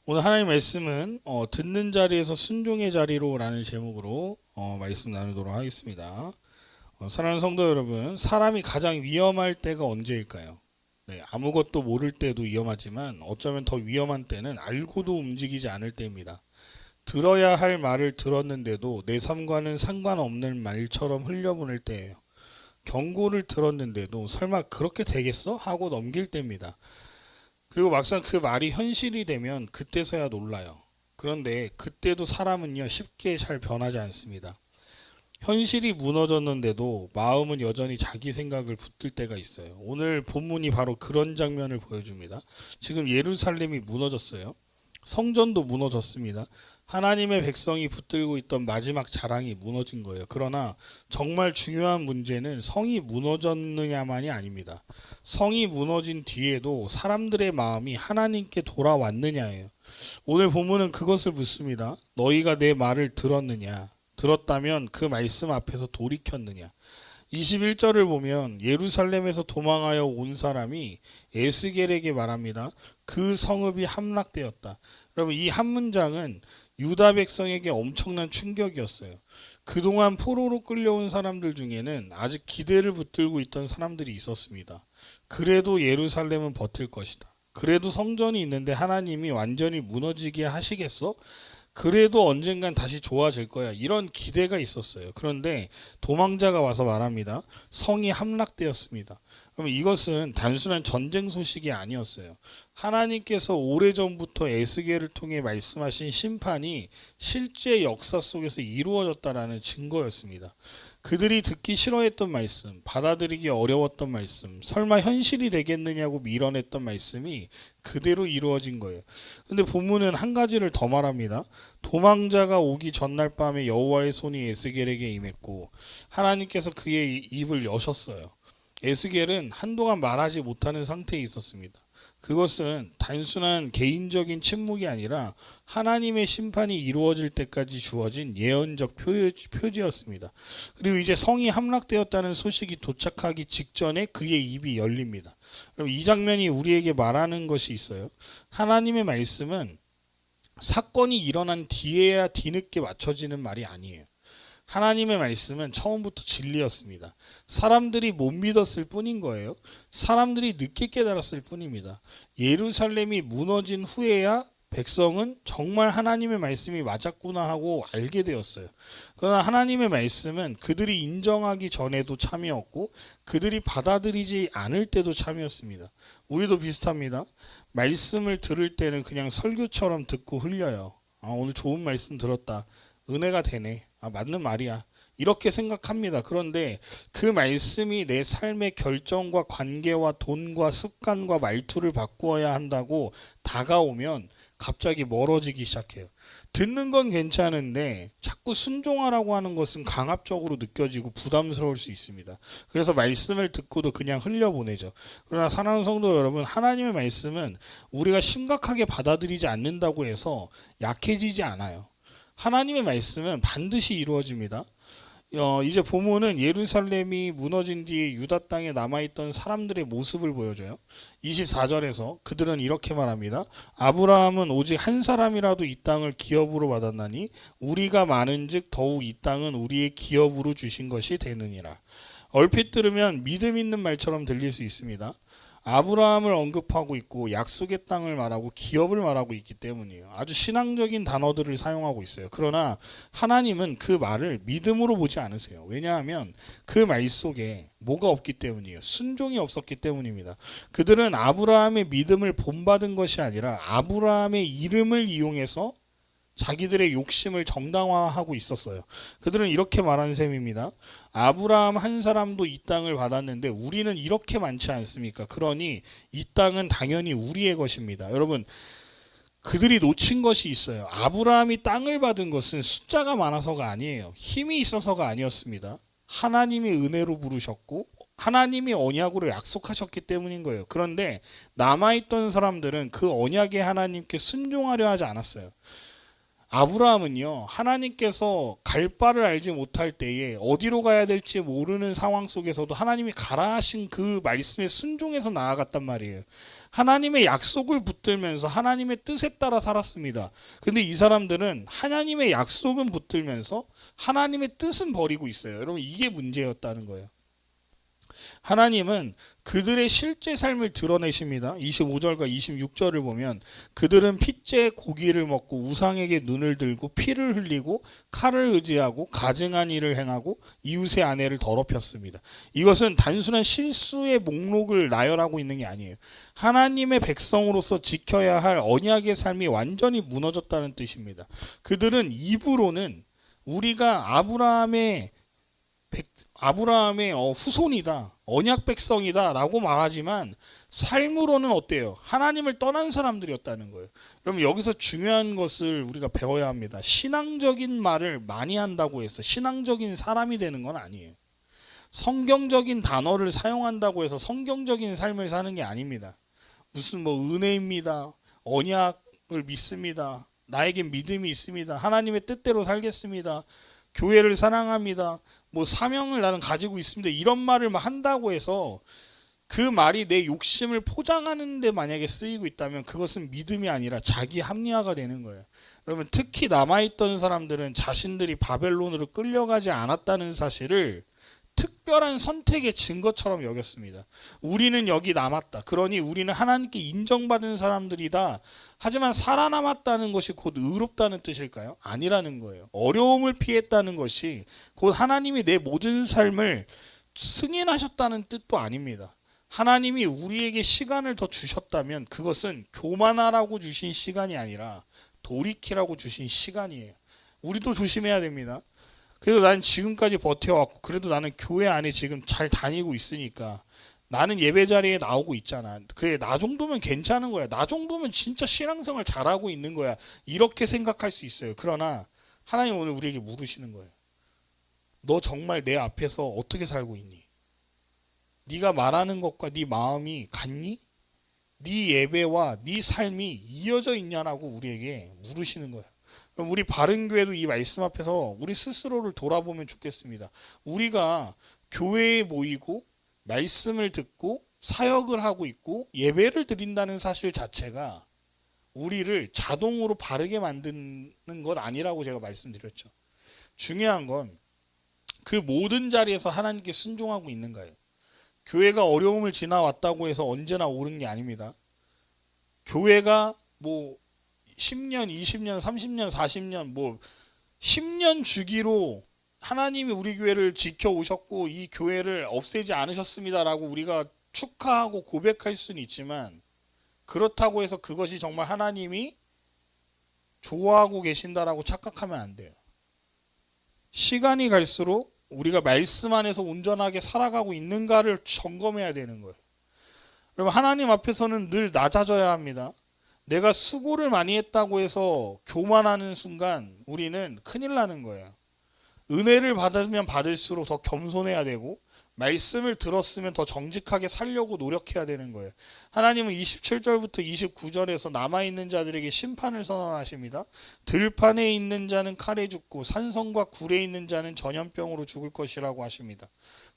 오늘 하나님 말씀은 듣는 자리에서 순종의 자리로 라는 제목으로 말씀 나누도록 하겠습니다. 사랑하는 성도 여러분, 사람이 가장 위험할 때가 언제일까요? 네, 아무것도 모를 때도 위험하지만 어쩌면 더 위험한 때는 알고도 움직이지 않을 때입니다. 들어야 할 말을 들었는데도 내 삶과는 상관없는 말처럼 흘려보낼 때예요. 경고를 들었는데도 설마 그렇게 되겠어? 하고 넘길 때입니다. 그리고 막상 그 말이 현실이 되면 그때서야 놀라요. 그런데 그때도 사람은요, 쉽게 잘 변하지 않습니다. 현실이 무너졌는데도 마음은 여전히 자기 생각을 붙들 때가 있어요. 오늘 본문이 바로 그런 장면을 보여줍니다. 지금 예루살렘이 무너졌어요. 성전도 무너졌습니다. 하나님의 백성이 붙들고 있던 마지막 자랑이 무너진 거예요. 그러나 정말 중요한 문제는 성이 무너졌느냐만이 아닙니다. 성이 무너진 뒤에도 사람들의 마음이 하나님께 돌아왔느냐예요. 오늘 본문은 그것을 묻습니다. 너희가 내 말을 들었느냐? 들었다면 그 말씀 앞에서 돌이켰느냐? 21절을 보면 예루살렘에서 도망하여 온 사람이 에스겔에게 말합니다. 그 성읍이 함락되었다. 여러분, 이 한 문장은 유다 백성에게 엄청난 충격이었어요. 그동안 포로로 끌려온 사람들 중에는 아직 기대를 붙들고 있던 사람들이 있었습니다. 그래도 예루살렘은 버틸 것이다. 그래도 성전이 있는데 하나님이 완전히 무너지게 하시겠어? 그래도 언젠간 다시 좋아질 거야. 이런 기대가 있었어요. 그런데 도망자가 와서 말합니다. 성이 함락되었습니다. 그럼 이것은 단순한 전쟁 소식이 아니었어요. 하나님께서 오래전부터 에스겔을 통해 말씀하신 심판이 실제 역사 속에서 이루어졌다라는 증거였습니다. 그들이 듣기 싫어했던 말씀, 받아들이기 어려웠던 말씀, 설마 현실이 되겠느냐고 밀어냈던 말씀이 그대로 이루어진 거예요. 근데 본문은 한 가지를 더 말합니다. 도망자가 오기 전날 밤에 여호와의 손이 에스겔에게 임했고 하나님께서 그의 입을 여셨어요. 에스겔은 한동안 말하지 못하는 상태에 있었습니다. 그것은 단순한 개인적인 침묵이 아니라 하나님의 심판이 이루어질 때까지 주어진 예언적 표지였습니다. 그리고 이제 성이 함락되었다는 소식이 도착하기 직전에 그의 입이 열립니다. 그럼 이 장면이 우리에게 말하는 것이 있어요. 하나님의 말씀은 사건이 일어난 뒤에야 뒤늦게 맞춰지는 말이 아니에요. 하나님의 말씀은 처음부터 진리였습니다. 사람들이 못 믿었을 뿐인 거예요. 사람들이 늦게 깨달았을 뿐입니다. 예루살렘이 무너진 후에야 백성은 정말 하나님의 말씀이 맞았구나 하고 알게 되었어요. 그러나 하나님의 말씀은 그들이 인정하기 전에도 참이었고 그들이 받아들이지 않을 때도 참이었습니다. 우리도 비슷합니다. 말씀을 들을 때는 그냥 설교처럼 듣고 흘려요. 오늘 좋은 말씀 들었다. 은혜가 되네. 맞는 말이야. 이렇게 생각합니다. 그런데 그 말씀이 내 삶의 결정과 관계와 돈과 습관과 말투를 바꾸어야 한다고 다가오면 갑자기 멀어지기 시작해요. 듣는 건 괜찮은데 자꾸 순종하라고 하는 것은 강압적으로 느껴지고 부담스러울 수 있습니다. 그래서 말씀을 듣고도 그냥 흘려보내죠. 그러나 사랑하는 성도 여러분, 하나님의 말씀은 우리가 심각하게 받아들이지 않는다고 해서 약해지지 않아요. 하나님의 말씀은 반드시 이루어집니다. 이제 본문은 예루살렘이 무너진 뒤에 유다 땅에 남아있던 사람들의 모습을 보여줘요. 24절에서 그들은 이렇게 말합니다. 아브라함은 오직 한 사람이라도 이 땅을 기업으로 받았나니 우리가 많은즉 더욱 이 땅은 우리의 기업으로 주신 것이 되느니라. 얼핏 들으면 믿음 있는 말처럼 들릴 수 있습니다. 아브라함을 언급하고 있고 약속의 땅을 말하고 기업을 말하고 있기 때문이에요. 아주 신앙적인 단어들을 사용하고 있어요. 그러나 하나님은 그 말을 믿음으로 보지 않으세요. 왜냐하면 그 말 속에 뭐가 없기 때문이에요. 순종이 없었기 때문입니다. 그들은 아브라함의 믿음을 본받은 것이 아니라 아브라함의 이름을 이용해서 자기들의 욕심을 정당화하고 있었어요. 그들은 이렇게 말한 셈입니다. 아브라함 한 사람도 이 땅을 받았는데 우리는 이렇게 많지 않습니까? 그러니 이 땅은 당연히 우리의 것입니다. 여러분, 그들이 놓친 것이 있어요. 아브라함이 땅을 받은 것은 숫자가 많아서가 아니에요. 힘이 있어서가 아니었습니다. 하나님의 은혜로 부르셨고 하나님이 언약으로 약속하셨기 때문인 거예요. 그런데 남아있던 사람들은 그 언약의 하나님께 순종하려 하지 않았어요. 아브라함은요, 하나님께서 갈 바를 알지 못할 때에 어디로 가야 될지 모르는 상황 속에서도 하나님이 가라 하신 그 말씀에 순종해서 나아갔단 말이에요. 하나님의 약속을 붙들면서 하나님의 뜻에 따라 살았습니다. 근데 이 사람들은 하나님의 약속은 붙들면서 하나님의 뜻은 버리고 있어요. 여러분, 이게 문제였다는 거예요. 하나님은 그들의 실제 삶을 드러내십니다. 25절과 26절을 보면 그들은 핏째 고기를 먹고 우상에게 눈을 들고 피를 흘리고 칼을 의지하고 가증한 일을 행하고 이웃의 아내를 더럽혔습니다. 이것은 단순한 실수의 목록을 나열하고 있는 게 아니에요. 하나님의 백성으로서 지켜야 할 언약의 삶이 완전히 무너졌다는 뜻입니다. 그들은 입으로는 우리가 아브라함의 후손이다, 언약 백성이다 라고 말하지만 삶으로는 어때요? 하나님을 떠난 사람들이었다는 거예요. 그럼 여기서 중요한 것을 우리가 배워야 합니다. 신앙적인 말을 많이 한다고 해서 신앙적인 사람이 되는 건 아니에요. 성경적인 단어를 사용한다고 해서 성경적인 삶을 사는 게 아닙니다. 무슨 뭐 은혜입니다, 언약을 믿습니다, 나에겐 믿음이 있습니다, 하나님의 뜻대로 살겠습니다, 교회를 사랑합니다, 뭐 사명을 나는 가지고 있습니다, 이런 말을 한다고 해서 그 말이 내 욕심을 포장하는 데 만약에 쓰이고 있다면 그것은 믿음이 아니라 자기 합리화가 되는 거예요. 그러면 특히 남아있던 사람들은 자신들이 바벨론으로 끌려가지 않았다는 사실을 특별한 선택의 증거처럼 여겼습니다. 우리는 여기 남았다, 그러니 우리는 하나님께 인정받은 사람들이다. 하지만 살아남았다는 것이 곧 의롭다는 뜻일까요? 아니라는 거예요. 어려움을 피했다는 것이 곧 하나님이 내 모든 삶을 승인하셨다는 뜻도 아닙니다. 하나님이 우리에게 시간을 더 주셨다면 그것은 교만하라고 주신 시간이 아니라 돌이키라고 주신 시간이에요. 우리도 조심해야 됩니다. 그래도 난 지금까지 버텨왔고 그래도 나는 교회 안에 지금 잘 다니고 있으니까 나는 예배 자리에 나오고 있잖아, 그래 나 정도면 괜찮은 거야, 나 정도면 진짜 신앙생활 잘하고 있는 거야, 이렇게 생각할 수 있어요. 그러나 하나님 오늘 우리에게 물으시는 거예요. 너 정말 내 앞에서 어떻게 살고 있니? 네가 말하는 것과 네 마음이 같니? 네 예배와 네 삶이 이어져 있냐라고 우리에게 물으시는 거예요. 그럼 우리 바른교회도 이 말씀 앞에서 우리 스스로를 돌아보면 좋겠습니다. 우리가 교회에 모이고 말씀을 듣고 사역을 하고 있고 예배를 드린다는 사실 자체가 우리를 자동으로 바르게 만드는 건 아니라고 제가 말씀드렸죠. 중요한 건 그 모든 자리에서 하나님께 순종하고 있는가요? 교회가 어려움을 지나왔다고 해서 언제나 옳은 게 아닙니다. 교회가 뭐 10년, 20년, 30년, 40년, 뭐 10년 주기로 하나님이 우리 교회를 지켜오셨고 이 교회를 없애지 않으셨습니다라고 우리가 축하하고 고백할 수는 있지만 그렇다고 해서 그것이 정말 하나님이 좋아하고 계신다라고 착각하면 안 돼요. 시간이 갈수록 우리가 말씀 안에서 온전하게 살아가고 있는가를 점검해야 되는 거예요. 그럼 하나님 앞에서는 늘 낮아져야 합니다. 내가 수고를 많이 했다고 해서 교만하는 순간 우리는 큰일 나는 거예요. 은혜를 받으면 받을수록 더 겸손해야 되고 말씀을 들었으면 더 정직하게 살려고 노력해야 되는 거예요. 하나님은 27절부터 29절에서 남아있는 자들에게 심판을 선언하십니다. 들판에 있는 자는 칼에 죽고 산성과 굴에 있는 자는 전염병으로 죽을 것이라고 하십니다.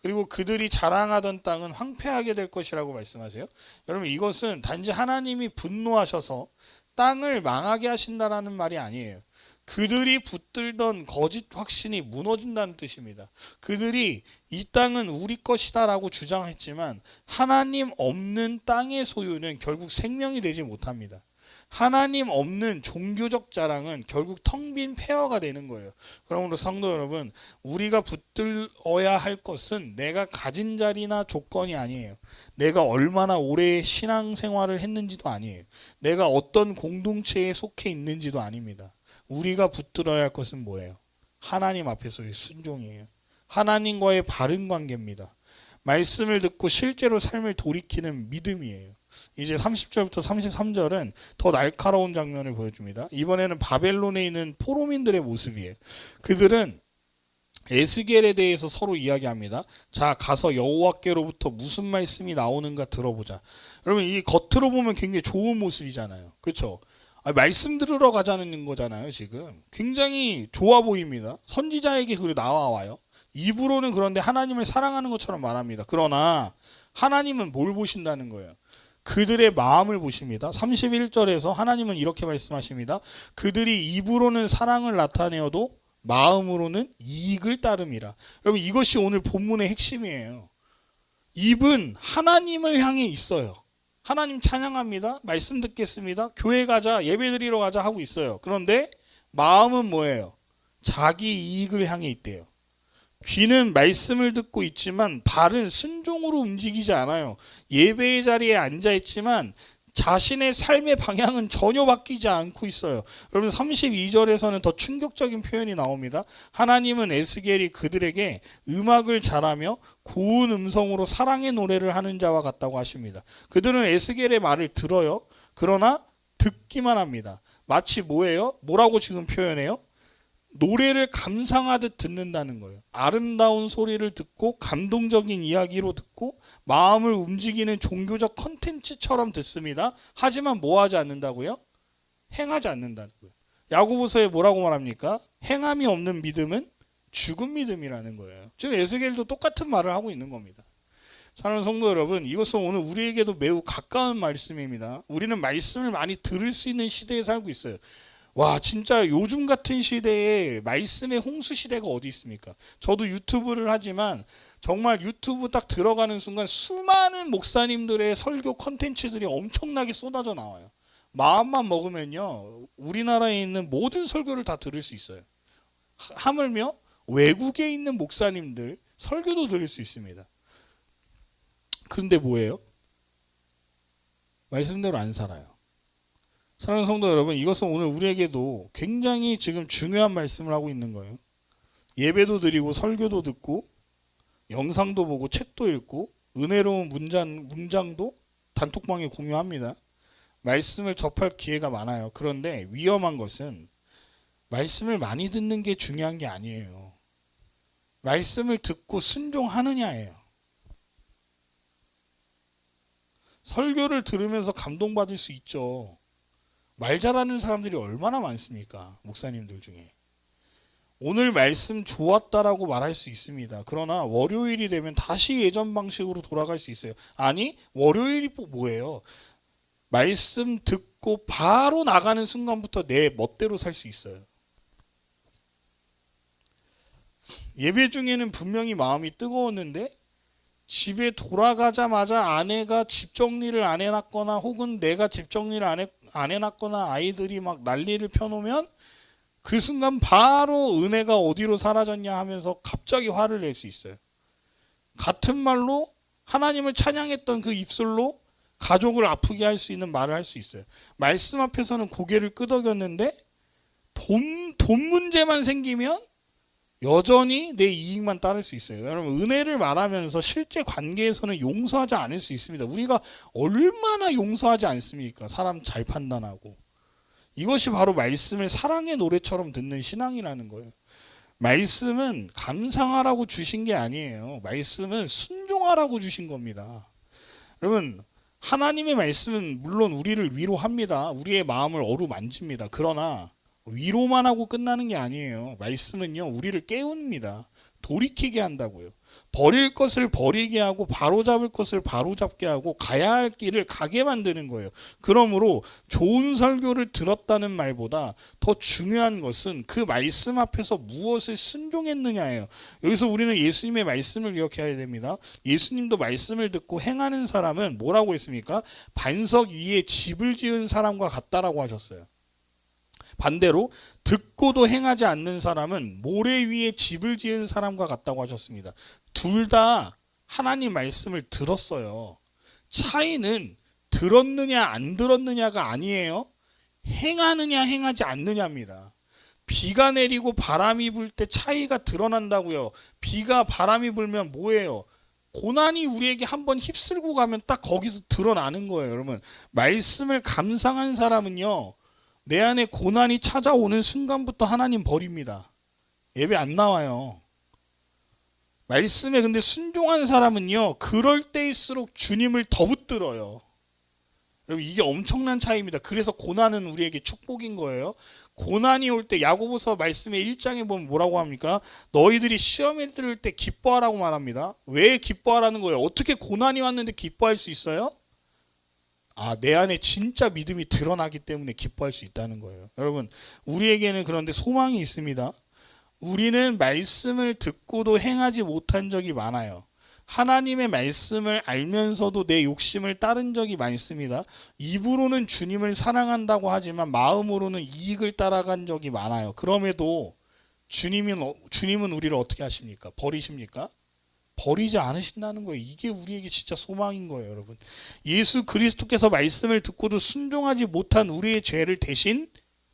그리고 그들이 자랑하던 땅은 황폐하게 될 것이라고 말씀하세요. 여러분, 이것은 단지 하나님이 분노하셔서 땅을 망하게 하신다라는 말이 아니에요. 그들이 붙들던 거짓 확신이 무너진다는 뜻입니다. 그들이 이 땅은 우리 것이다 라고 주장했지만 하나님 없는 땅의 소유는 결국 생명이 되지 못합니다. 하나님 없는 종교적 자랑은 결국 텅 빈 폐허가 되는 거예요. 그러므로 성도 여러분, 우리가 붙들어야 할 것은 내가 가진 자리나 조건이 아니에요. 내가 얼마나 오래 신앙생활을 했는지도 아니에요. 내가 어떤 공동체에 속해 있는지도 아닙니다. 우리가 붙들어야 할 것은 뭐예요? 하나님 앞에서의 순종이에요. 하나님과의 바른 관계입니다. 말씀을 듣고 실제로 삶을 돌이키는 믿음이에요. 이제 30절부터 33절은 더 날카로운 장면을 보여줍니다. 이번에는 바벨론에 있는 포로민들의 모습이에요. 그들은 에스겔에 대해서 서로 이야기합니다. 자, 가서 여호와께로부터 무슨 말씀이 나오는가 들어보자. 여러분, 이 겉으로 보면 굉장히 좋은 모습이잖아요. 그렇죠? 말씀 들으러 가자는 거잖아요. 지금 굉장히 좋아 보입니다. 선지자에게 그리고 나와요. 입으로는 그런데 하나님을 사랑하는 것처럼 말합니다. 그러나 하나님은 뭘 보신다는 거예요? 그들의 마음을 보십니다. 31절에서 하나님은 이렇게 말씀하십니다. 그들이 입으로는 사랑을 나타내어도 마음으로는 이익을 따름이라. 여러분, 이것이 오늘 본문의 핵심이에요. 입은 하나님을 향해 있어요. 하나님 찬양합니다. 말씀 듣겠습니다. 교회 가자, 예배 드리러 가자 하고 있어요. 그런데 마음은 뭐예요? 자기 이익을 향해 있대요. 귀는 말씀을 듣고 있지만 발은 순종으로 움직이지 않아요. 예배의 자리에 앉아 있지만 자신의 삶의 방향은 전혀 바뀌지 않고 있어요. 여러분, 32절에서는 더 충격적인 표현이 나옵니다. 하나님은 에스겔이 그들에게 음악을 잘하며 고운 음성으로 사랑의 노래를 하는 자와 같다고 하십니다. 그들은 에스겔의 말을 들어요. 그러나 듣기만 합니다. 마치 뭐예요? 뭐라고 지금 표현해요? 노래를 감상하듯 듣는다는 거예요. 아름다운 소리를 듣고 감동적인 이야기로 듣고 마음을 움직이는 종교적 컨텐츠처럼 듣습니다. 하지만 뭐 하지 않는다고요? 행하지 않는다는 거예요. 야고보서에 뭐라고 말합니까? 행함이 없는 믿음은 죽은 믿음이라는 거예요. 지금 에스겔도 똑같은 말을 하고 있는 겁니다. 사랑하는 성도 여러분, 이것은 오늘 우리에게도 매우 가까운 말씀입니다. 우리는 말씀을 많이 들을 수 있는 시대에 살고 있어요. 와, 진짜 요즘 같은 시대에 말씀의 홍수 시대가 어디 있습니까? 저도 유튜브를 하지만 정말 유튜브 딱 들어가는 순간 수많은 목사님들의 설교 컨텐츠들이 엄청나게 쏟아져 나와요. 마음만 먹으면요, 우리나라에 있는 모든 설교를 다 들을 수 있어요. 하물며 외국에 있는 목사님들 설교도 들을 수 있습니다. 그런데 뭐예요? 말씀대로 안 살아요. 사랑하는 성도 여러분, 이것은 오늘 우리에게도 굉장히 지금 중요한 말씀을 하고 있는 거예요. 예배도 드리고 설교도 듣고 영상도 보고 책도 읽고 은혜로운 문장도 단톡방에 공유합니다. 말씀을 접할 기회가 많아요. 그런데 위험한 것은 말씀을 많이 듣는 게 중요한 게 아니에요. 말씀을 듣고 순종하느냐예요. 설교를 들으면서 감동받을 수 있죠. 말 잘하는 사람들이 얼마나 많습니까? 목사님들 중에. 오늘 말씀 좋았다라고 말할 수 있습니다. 그러나 월요일이 되면 다시 예전 방식으로 돌아갈 수 있어요. 아니, 월요일이 뭐예요? 말씀 듣고 바로 나가는 순간부터 내 멋대로 살 수 있어요. 예배 중에는 분명히 마음이 뜨거웠는데 집에 돌아가자마자 아내가 집 정리를 안 해놨거나 혹은 내가 집 정리를 안 해놨거나 아이들이 막 난리를 펴놓으면 그 순간 바로 은혜가 어디로 사라졌냐 하면서 갑자기 화를 낼 수 있어요. 같은 말로 하나님을 찬양했던 그 입술로 가족을 아프게 할 수 있는 말을 할 수 있어요. 말씀 앞에서는 고개를 끄덕였는데 돈 문제만 생기면 여전히 내 이익만 따를 수 있어요. 여러분, 은혜를 말하면서 실제 관계에서는 용서하지 않을 수 있습니다. 우리가 얼마나 용서하지 않습니까? 사람 잘 판단하고. 이것이 바로 말씀을 사랑의 노래처럼 듣는 신앙이라는 거예요. 말씀은 감상하라고 주신 게 아니에요. 말씀은 순종하라고 주신 겁니다. 여러분, 하나님의 말씀은 물론 우리를 위로합니다. 우리의 마음을 어루만집니다. 그러나 위로만 하고 끝나는 게 아니에요. 말씀은요, 우리를 깨웁니다. 돌이키게 한다고요. 버릴 것을 버리게 하고 바로잡을 것을 바로잡게 하고 가야 할 길을 가게 만드는 거예요. 그러므로 좋은 설교를 들었다는 말보다 더 중요한 것은 그 말씀 앞에서 무엇을 순종했느냐예요. 여기서 우리는 예수님의 말씀을 기억해야 됩니다. 예수님도 말씀을 듣고 행하는 사람은 뭐라고 했습니까? 반석 위에 집을 지은 사람과 같다라고 하셨어요. 반대로 듣고도 행하지 않는 사람은 모래 위에 집을 지은 사람과 같다고 하셨습니다. 둘 다 하나님 말씀을 들었어요. 차이는 들었느냐 안 들었느냐가 아니에요. 행하느냐 행하지 않느냐입니다. 비가 내리고 바람이 불 때 차이가 드러난다고요. 비가 바람이 불면 뭐예요? 고난이 우리에게 한번 휩쓸고 가면 딱 거기서 드러나는 거예요. 여러분, 말씀을 감상한 사람은요, 내 안에 고난이 찾아오는 순간부터 하나님 버립니다. 예배 안 나와요. 말씀에 근데 순종한 사람은요, 그럴 때일수록 주님을 더 붙들어요. 여러분 이게 엄청난 차이입니다. 그래서 고난은 우리에게 축복인 거예요. 고난이 올 때 야고보서 말씀의 1장에 보면 뭐라고 합니까? 너희들이 시험에 들을 때 기뻐하라고 말합니다. 왜 기뻐하라는 거예요? 어떻게 고난이 왔는데 기뻐할 수 있어요? 내 안에 진짜 믿음이 드러나기 때문에 기뻐할 수 있다는 거예요. 여러분 우리에게는 그런데 소망이 있습니다. 우리는 말씀을 듣고도 행하지 못한 적이 많아요. 하나님의 말씀을 알면서도 내 욕심을 따른 적이 많습니다. 입으로는 주님을 사랑한다고 하지만 마음으로는 이익을 따라간 적이 많아요. 그럼에도 주님은 우리를 어떻게 하십니까? 버리십니까? 버리지 않으신다는 거예요. 이게 우리에게 진짜 소망인 거예요, 여러분. 예수 그리스도께서 말씀을 듣고도 순종하지 못한 우리의 죄를 대신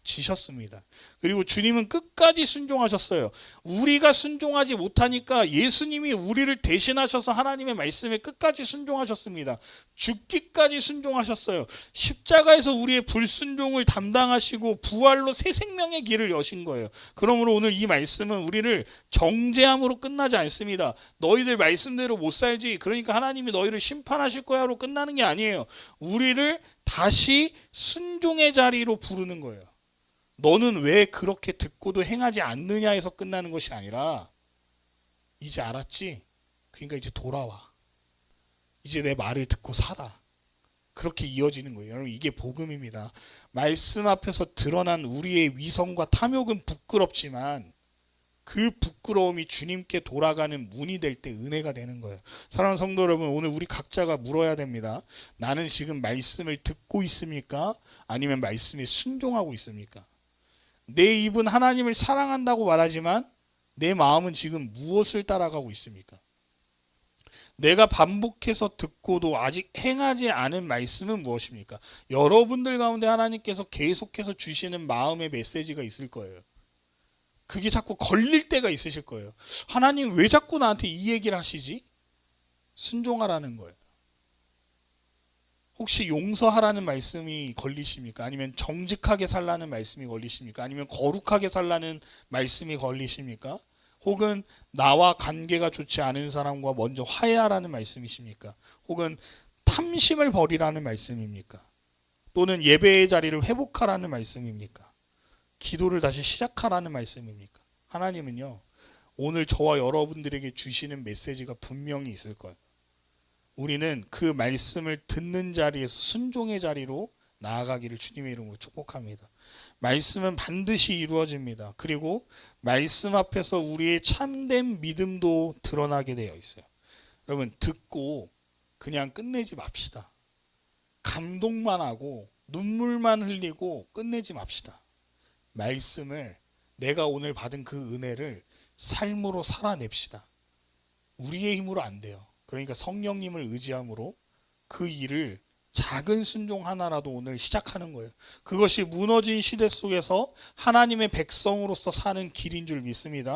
지셨습니다. 그리고 주님은 끝까지 순종하셨어요. 우리가 순종하지 못하니까 예수님이 우리를 대신하셔서 하나님의 말씀에 끝까지 순종하셨습니다. 죽기까지 순종하셨어요. 십자가에서 우리의 불순종을 담당하시고 부활로 새 생명의 길을 여신 거예요. 그러므로 오늘 이 말씀은 우리를 정죄함으로 끝나지 않습니다. 너희들 말씀대로 못 살지, 그러니까 하나님이 너희를 심판하실 거야로 끝나는 게 아니에요. 우리를 다시 순종의 자리로 부르는 거예요. 너는 왜 그렇게 듣고도 행하지 않느냐 해서 끝나는 것이 아니라, 이제 알았지? 그러니까 이제 돌아와. 이제 내 말을 듣고 살아. 그렇게 이어지는 거예요. 여러분 이게 복음입니다. 말씀 앞에서 드러난 우리의 위선과 탐욕은 부끄럽지만 그 부끄러움이 주님께 돌아가는 문이 될 때 은혜가 되는 거예요. 사랑하는 성도 여러분, 오늘 우리 각자가 물어야 됩니다. 나는 지금 말씀을 듣고 있습니까? 아니면 말씀에 순종하고 있습니까? 내 입은 하나님을 사랑한다고 말하지만 내 마음은 지금 무엇을 따라가고 있습니까? 내가 반복해서 듣고도 아직 행하지 않은 말씀은 무엇입니까? 여러분들 가운데 하나님께서 계속해서 주시는 마음의 메시지가 있을 거예요. 그게 자꾸 걸릴 때가 있으실 거예요. 하나님 왜 자꾸 나한테 이 얘기를 하시지? 순종하라는 거예요. 혹시 용서하라는 말씀이 걸리십니까? 아니면 정직하게 살라는 말씀이 걸리십니까? 아니면 거룩하게 살라는 말씀이 걸리십니까? 혹은 나와 관계가 좋지 않은 사람과 먼저 화해하라는 말씀이십니까? 혹은 탐심을 버리라는 말씀입니까? 또는 예배의 자리를 회복하라는 말씀입니까? 기도를 다시 시작하라는 말씀입니까? 하나님은요, 오늘 저와 여러분들에게 주시는 메시지가 분명히 있을 거예요. 우리는 그 말씀을 듣는 자리에서 순종의 자리로 나아가기를 주님의 이름으로 축복합니다. 말씀은 반드시 이루어집니다. 그리고 말씀 앞에서 우리의 참된 믿음도 드러나게 되어 있어요. 여러분 듣고 그냥 끝내지 맙시다. 감동만 하고 눈물만 흘리고 끝내지 맙시다. 말씀을, 내가 오늘 받은 그 은혜를 삶으로 살아냅시다. 우리의 힘으로 안 돼요. 그러니까 성령님을 의지함으로 그 일을 작은 순종 하나라도 오늘 시작하는 거예요. 그것이 무너진 시대 속에서 하나님의 백성으로서 사는 길인 줄 믿습니다.